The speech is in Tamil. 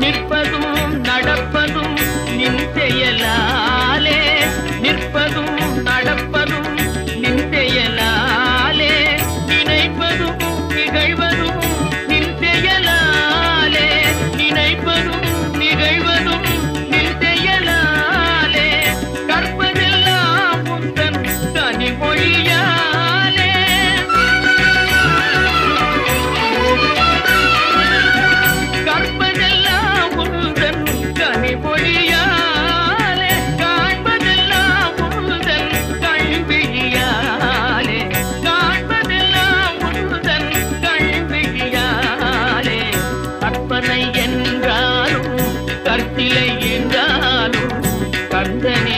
நிற்பதும் நடப்பதும் நின் செயலாலே, நிற்பதும் நடப்பதும் நின் செயலாலே, நினைப்பதும் நிகழ்வதும் நின் செயலாலே, நினைப்பதும் நிகழ்வதும் நின் செயலாலே, கற்பதெல்லாம் உந்தன் கனிமொழியாலே, கற்பதெல்லாம் உந்தன் கனிமொழியாலே, காண்பதெல்லாம் உந்தன் கண்விழியாலே, காண்பதெல்லாம் உந்தன் கண்விழியாலே, கற்பனை என்றாலும் கற்சிலை என்றாலும் கந்தனே